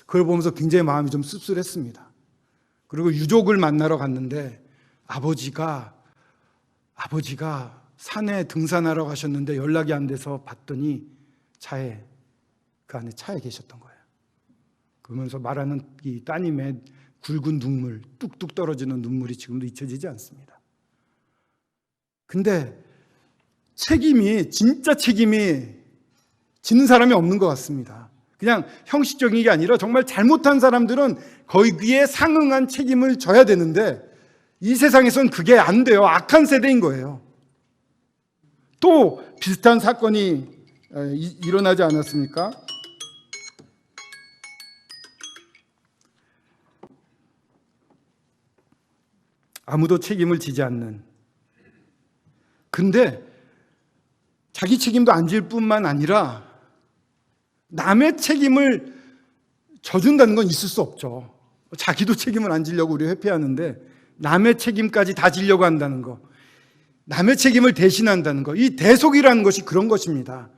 그걸 보면서 굉장히 마음이 좀 씁쓸했습니다. 그리고 유족을 만나러 갔는데 아버지가 산에 등산하러 가셨는데 연락이 안 돼서 봤더니 그 안에 차에 계셨던 거예요. 그러면서 말하는 이 따님의 굵은 눈물, 뚝뚝 떨어지는 눈물이 지금도 잊혀지지 않습니다. 근데 진짜 책임이 지는 사람이 없는 것 같습니다. 그냥 형식적인 게 아니라 정말 잘못한 사람들은 거기에 상응한 책임을 져야 되는데 이 세상에선 그게 안 돼요. 악한 세대인 거예요. 또 비슷한 사건이 일어나지 않았습니까? 아무도 책임을 지지 않는. 근데 자기 책임도 안 질 뿐만 아니라 남의 책임을 져준다는 건 있을 수 없죠. 자기도 책임을 안 지려고 우리 회피하는데 남의 책임까지 다 지려고 한다는 거, 남의 책임을 대신한다는 거, 이 대속이라는 것이 그런 것입니다.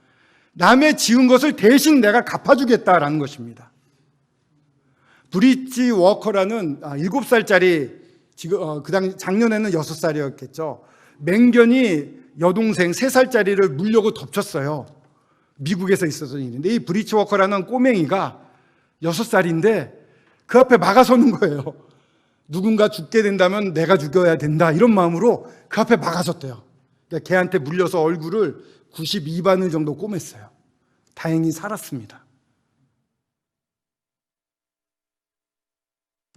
남의 지은 것을 대신 내가 갚아주겠다라는 것입니다. 브리지 워커라는 7살짜리, 지금 그 당시 작년에는 6살이었겠죠. 맹견이 여동생 3살짜리를 물려고 덮쳤어요. 미국에서 있었던 일인데 이 브리지 워커라는 꼬맹이가 6살인데 그 앞에 막아서는 거예요. 누군가 죽게 된다면 내가 죽여야 된다, 이런 마음으로 그 앞에 막아섰대요. 그러니까 걔한테 물려서 얼굴을 92바늘 정도 꼬맸어요. 다행히 살았습니다.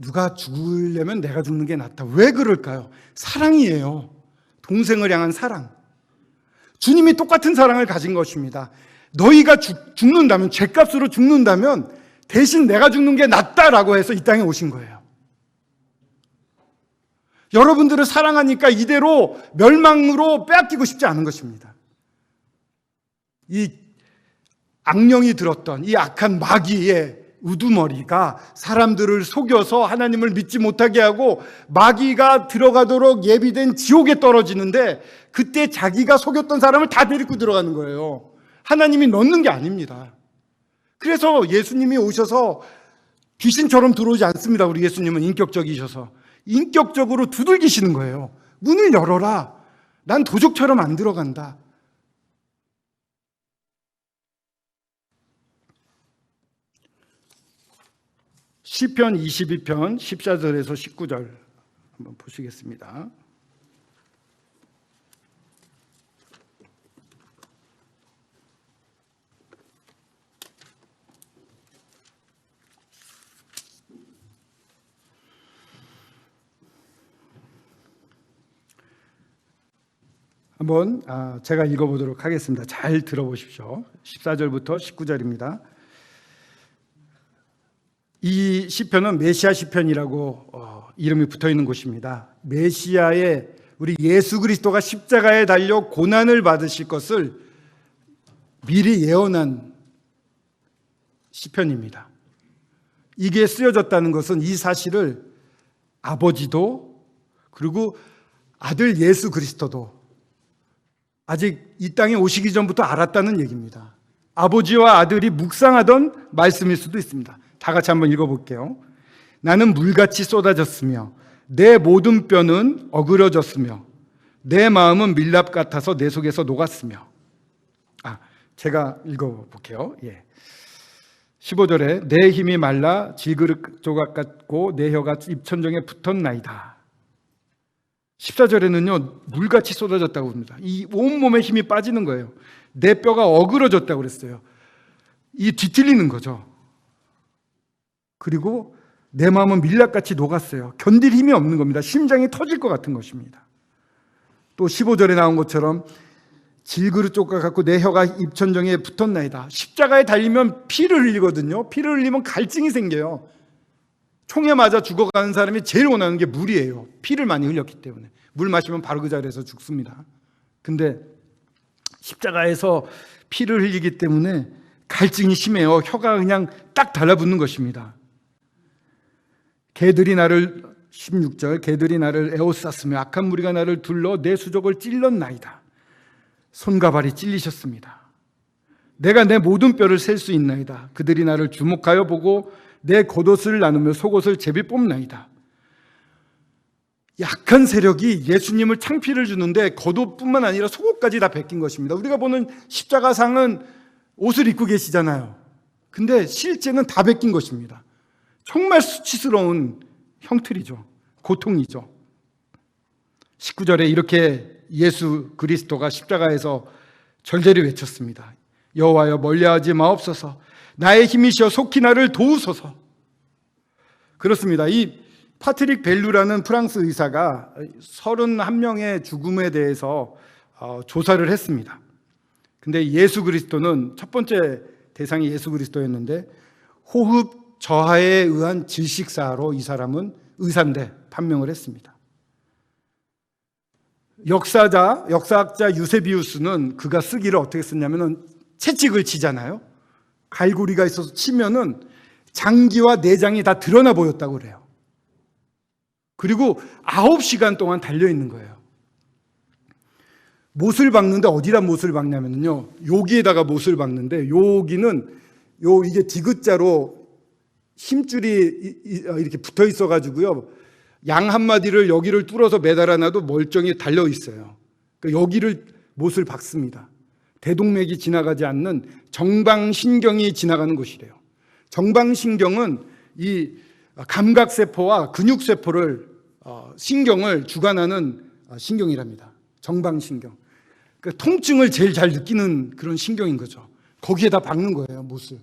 누가 죽으려면 내가 죽는 게 낫다. 왜 그럴까요? 사랑이에요. 동생을 향한 사랑. 주님이 똑같은 사랑을 가진 것입니다. 너희가 죽는다면, 죄값으로 죽는다면 대신 내가 죽는 게 낫다라고 해서 이 땅에 오신 거예요. 여러분들을 사랑하니까 이대로 멸망으로 빼앗기고 싶지 않은 것입니다. 이 악령이 들었던 이 악한 마귀의 우두머리가 사람들을 속여서 하나님을 믿지 못하게 하고 마귀가 들어가도록 예비된 지옥에 떨어지는데 그때 자기가 속였던 사람을 다 데리고 들어가는 거예요. 하나님이 넣는 게 아닙니다. 그래서 예수님이 오셔서 귀신처럼 들어오지 않습니다. 우리 예수님은 인격적이셔서 인격적으로 두들기시는 거예요. 문을 열어라. 난 도적처럼 안 들어간다. 시편 22편 14절에서 19절 한번 보시겠습니다. 한번 제가 읽어보도록 하겠습니다. 잘 들어보십시오. 14절부터 19절입니다. 이 시편은 메시아 시편이라고 이름이 붙어있는 곳입니다. 메시아의 우리 예수 그리스도가 십자가에 달려 고난을 받으실 것을 미리 예언한 시편입니다. 이게 쓰여졌다는 것은 이 사실을 아버지도 그리고 아들 예수 그리스도도 아직 이 땅에 오시기 전부터 알았다는 얘기입니다. 아버지와 아들이 묵상하던 말씀일 수도 있습니다. 다 같이 한번 읽어볼게요. 나는 물같이 쏟아졌으며 내 모든 뼈는 어그러졌으며 내 마음은 밀랍 같아서 내 속에서 녹았으며. 제가 읽어볼게요. 15절에 내 힘이 말라 질그릇 조각 같고 내 혀가 입천정에 붙었나이다. 14절에는요 물같이 쏟아졌다고 합니다. 이 온몸에 힘이 빠지는 거예요. 내 뼈가 어그러졌다고 그랬어요. 이 뒤틀리는 거죠. 그리고 내 마음은 밀랍같이 녹았어요. 견딜 힘이 없는 겁니다. 심장이 터질 것 같은 것입니다. 또 15절에 나온 것처럼 질그릇 조각 같고 내 혀가 입천정에 붙었나이다. 십자가에 달리면 피를 흘리거든요. 피를 흘리면 갈증이 생겨요. 총에 맞아 죽어가는 사람이 제일 원하는 게 물이에요. 피를 많이 흘렸기 때문에. 물 마시면 바로 그 자리에서 죽습니다. 근데 십자가에서 피를 흘리기 때문에 갈증이 심해요. 혀가 그냥 딱 달라붙는 것입니다. 개들이 나를 16절 개들이 나를 에워쌌으며 악한 무리가 나를 둘러 내 수족을 찔렀나이다. 손과 발이 찔리셨습니다. 내가 내 모든 뼈를 셀 수 있나이다. 그들이 나를 주목하여 보고 내 겉옷을 나누며 속옷을 제비 뽑나이다. 약한 세력이 예수님을 창피를 주는데 겉옷뿐만 아니라 속옷까지 다 베낀 것입니다. 우리가 보는 십자가상은 옷을 입고 계시잖아요. 근데 실제는 다 베낀 것입니다. 정말 수치스러운 형틀이죠. 고통이죠. 19절에 이렇게 예수 그리스도가 십자가에서 절제를 외쳤습니다. 여호와여 멀리하지 마옵소서. 나의 힘이시여 속히 나를 도우소서. 그렇습니다. 이 파트릭 벨루라는 프랑스 의사가 31명의 죽음에 대해서 조사를 했습니다. 근데 예수 그리스도는 첫 번째 대상이 예수 그리스도였는데 호흡 저하에 의한 질식사로 이 사람은 의사인데 판명을 했습니다. 역사학자 유세비우스는 그가 쓰기를 어떻게 썼냐면은 채찍을 치잖아요. 갈고리가 있어서 치면은 장기와 내장이 다 드러나 보였다고 그래요. 그리고 9시간 동안 달려있는 거예요. 못을 박는데 어디다 못을 박냐면요, 여기에다가 못을 박는데, 여기는 이게 디귿자로 힘줄이 이렇게 붙어 있어 가지고요, 양 한 마디를 여기를 뚫어서 매달아 놔도 멀쩡히 달려 있어요. 그러니까 여기를 못을 박습니다. 대동맥이 지나가지 않는 정방신경이 지나가는 곳이래요. 정방신경은 이 감각세포와 근육세포를 신경을 주관하는 신경이랍니다. 정방신경. 그러니까 통증을 제일 잘 느끼는 그런 신경인 거죠. 거기에다 박는 거예요, 못을.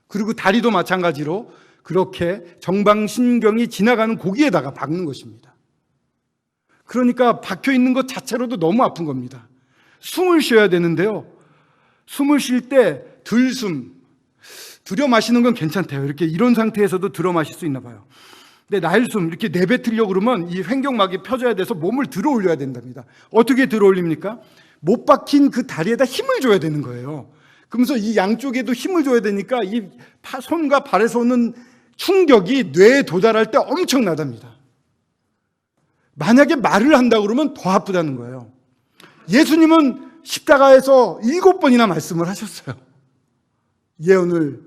그리고 다리도 마찬가지로 그렇게 정방신경이 지나가는 고기에다가 박는 것입니다. 그러니까 박혀 있는 것 자체로도 너무 아픈 겁니다. 숨을 쉬어야 되는데요, 숨을 쉴 때 들숨, 들여 마시는 건 괜찮대요. 이렇게 이런 상태에서도 들어 마실 수 있나 봐요. 근데 날숨 이렇게 내뱉으려고 그러면 이 횡격막이 펴져야 돼서 몸을 들어 올려야 된답니다. 어떻게 들어 올립니까? 못 박힌 그 다리에다 힘을 줘야 되는 거예요. 그러면서 이 양쪽에도 힘을 줘야 되니까 이 손과 발에서 오는 충격이 뇌에 도달할 때 엄청나답니다. 만약에 말을 한다고 그러면 더 아프다는 거예요. 예수님은 십자가에서 7번이나 말씀을 하셨어요. 예언을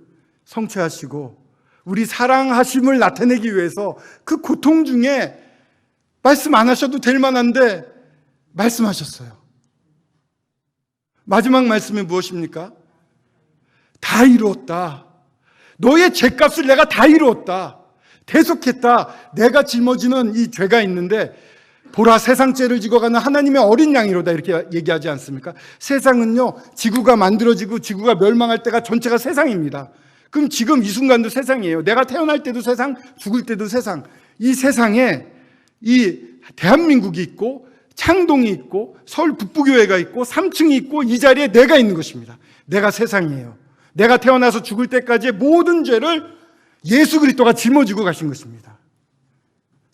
성취하시고 우리 사랑하심을 나타내기 위해서 그 고통 중에 말씀 안 하셔도 될 만한데 말씀하셨어요. 마지막 말씀이 무엇입니까? 다 이루었다. 너의 죄값을 내가 다 이루었다. 대속했다. 내가 짊어지는 이 죄가 있는데 보라, 세상 죄를 지고 가는 하나님의 어린 양이로다, 이렇게 얘기하지 않습니까? 세상은요, 지구가 만들어지고 지구가 멸망할 때가 전체가 세상입니다. 그럼 지금 이 순간도 세상이에요. 내가 태어날 때도 세상, 죽을 때도 세상. 이 세상에 이 대한민국이 있고 창동이 있고 서울 북부교회가 있고 3층이 있고 이 자리에 내가 있는 것입니다. 내가 세상이에요. 내가 태어나서 죽을 때까지의 모든 죄를 예수 그리스도가 짊어지고 가신 것입니다.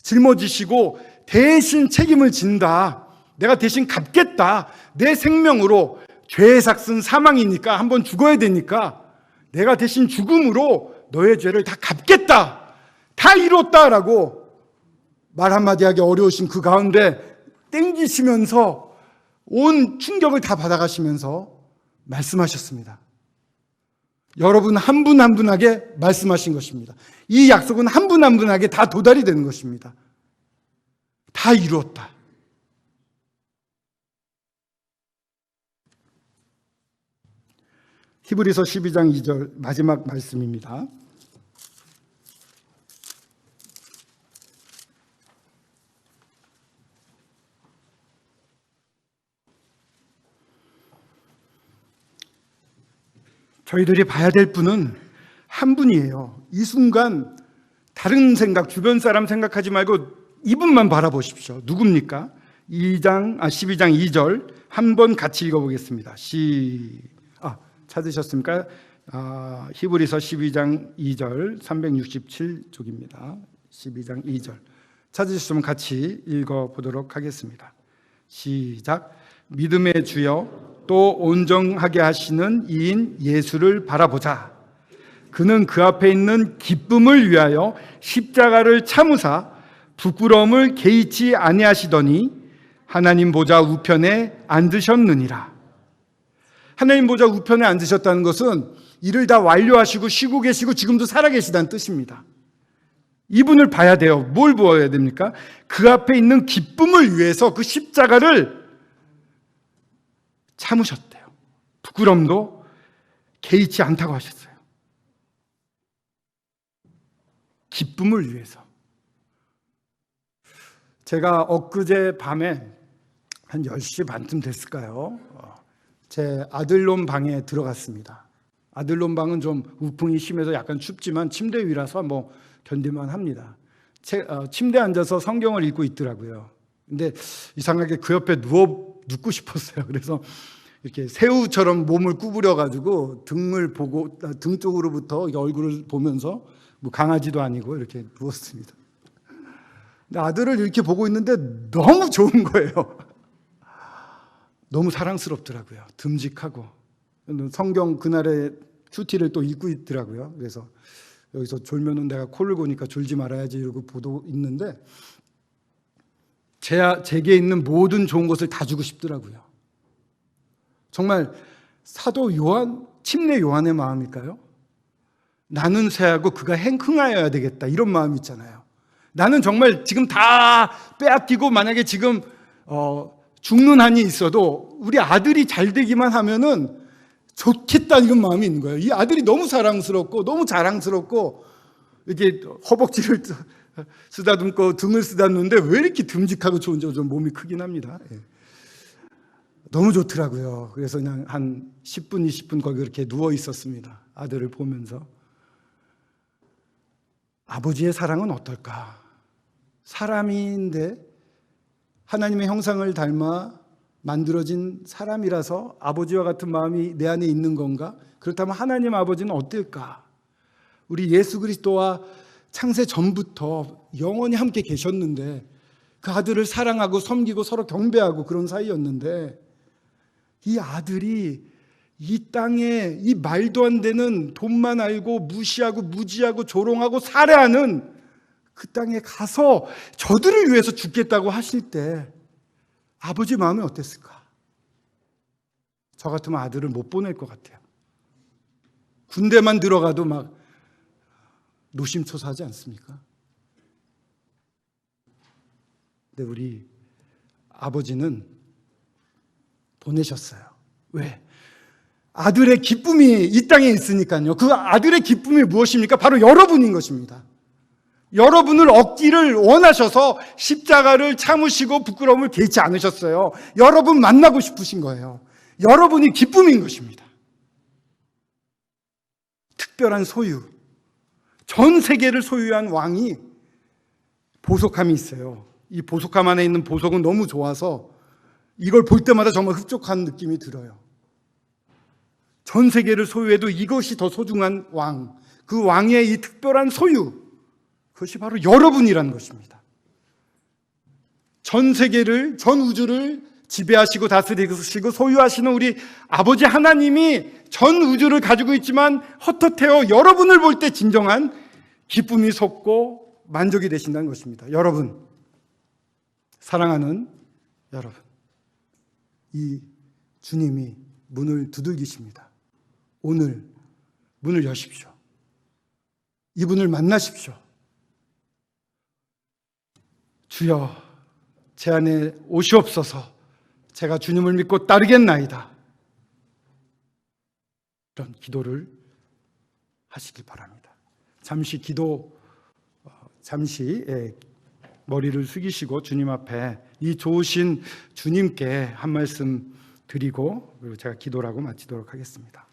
짊어지시고 대신 책임을 진다. 내가 대신 갚겠다. 내 생명으로, 죄의 삭은 사망이니까 한번 죽어야 되니까 내가 대신 죽음으로 너의 죄를 다 갚겠다. 다 이뤘다라고 말 한마디 하기 어려우신 그 가운데 땡기시면서 온 충격을 다 받아가시면서 말씀하셨습니다. 여러분 한 분 한 분에게 말씀하신 것입니다. 이 약속은 한 분 한 분에게 다 도달이 되는 것입니다. 다 이루었다. 히브리서 12장 2절 마지막 말씀입니다. 저희들이 봐야 될 분은 한 분이에요. 이 순간 다른 생각, 주변 사람 생각하지 말고 이분만 바라보십시오. 누굽니까? 12장 2절 한번 같이 읽어보겠습니다. 찾으셨습니까? 히브리서 12장 2절 367쪽입니다. 12장 2절 찾으셨으면 같이 읽어보도록 하겠습니다. 시작. 믿음의 주여 또 온전하게 하시는 이인 예수를 바라보자. 그는 그 앞에 있는 기쁨을 위하여 십자가를 참으사 부끄러움을 개의치 아니하시더니 하나님 보좌 우편에 앉으셨느니라. 하나님 보좌 우편에 앉으셨다는 것은 일을 다 완료하시고 쉬고 계시고 지금도 살아계시다는 뜻입니다. 이분을 봐야 돼요. 뭘 보아야 됩니까? 그 앞에 있는 기쁨을 위해서 그 십자가를 참으셨대요. 부끄럼도 개의치 않다고 하셨어요. 기쁨을 위해서. 제가 엊그제 밤에 한 10시 반쯤 됐을까요? 제 아들놈 방에 들어갔습니다. 아들놈 방은 좀 우풍이 심해서 약간 춥지만 침대 위라서 뭐 견딜만 합니다. 침대에 앉아서 성경을 읽고 있더라고요. 근데 이상하게 그 옆에 눕고 싶었어요. 그래서 이렇게 새우처럼 몸을 구부려 가지고 등을 보고 등 쪽으로부터 얼굴을 보면서 뭐 강아지도 아니고 이렇게 누웠습니다. 근데 아들을 이렇게 보고 있는데 너무 좋은 거예요. 너무 사랑스럽더라고요. 듬직하고 성경 그날의 큐티를 또 읽고 있더라고요. 그래서 여기서 졸면은 내가 코를 고니까 졸지 말아야지 이러고 보고 있는데 제게 있는 모든 좋은 것을 다 주고 싶더라고요. 정말 사도 요한, 침례 요한의 마음일까요? 나는 쇠하고 그가 흥하여야 되겠다 이런 마음 있잖아요. 나는 정말 지금 다 빼앗기고 만약에 지금 죽는 한이 있어도 우리 아들이 잘 되기만 하면은 좋겠다 이런 마음이 있는 거예요. 이 아들이 너무 사랑스럽고 너무 자랑스럽고 이렇게 허벅지를 쓰다듬고 등을 쓰다듬는데 왜 이렇게 듬직하고 좋은지 좀 몸이 크긴 합니다. 너무 좋더라고요. 그래서 그냥 한 10분, 20분 거기 이렇게 누워 있었습니다. 아들을 보면서 아버지의 사랑은 어떨까? 사람인데 하나님의 형상을 닮아 만들어진 사람이라서 아버지와 같은 마음이 내 안에 있는 건가? 그렇다면 하나님 아버지는 어떨까? 우리 예수 그리스도와 창세 전부터 영원히 함께 계셨는데 그 아들을 사랑하고 섬기고 서로 경배하고 그런 사이였는데 이 아들이 이 땅에 이 말도 안 되는 돈만 알고 무시하고 무지하고 조롱하고 살해하는 그 땅에 가서 저들을 위해서 죽겠다고 하실 때 아버지 마음이 어땠을까? 저 같으면 아들을 못 보낼 것 같아요. 군대만 들어가도 막 노심초사하지 않습니까? 근데 우리 아버지는 보내셨어요. 왜? 아들의 기쁨이 이 땅에 있으니까요. 그 아들의 기쁨이 무엇입니까? 바로 여러분인 것입니다. 여러분을 얻기를 원하셔서 십자가를 참으시고 부끄러움을 개의치 않으셨어요. 여러분 만나고 싶으신 거예요. 여러분이 기쁨인 것입니다. 특별한 소유, 전 세계를 소유한 왕이 보석함이 있어요. 이 보석함 안에 있는 보석은 너무 좋아서 이걸 볼 때마다 정말 흡족한 느낌이 들어요. 전 세계를 소유해도 이것이 더 소중한 왕, 그 왕의 이 특별한 소유, 그것이 바로 여러분이라는 것입니다. 전 세계를, 전 우주를 지배하시고 다스리시고 소유하시는 우리 아버지 하나님이 전 우주를 가지고 있지만 헛헛해요. 여러분을 볼 때 진정한 기쁨이 솟고 만족이 되신다는 것입니다. 여러분, 사랑하는 여러분, 이 주님이 문을 두들기십니다. 오늘 문을 여십시오. 이분을 만나십시오. 주여, 제 안에 오시옵소서. 제가 주님을 믿고 따르겠나이다. 이런 기도를 하시길 바랍니다. 잠시 머리를 숙이시고 주님 앞에 이 좋으신 주님께 한 말씀 드리고 그리고 제가 기도를 하고 마치도록 하겠습니다.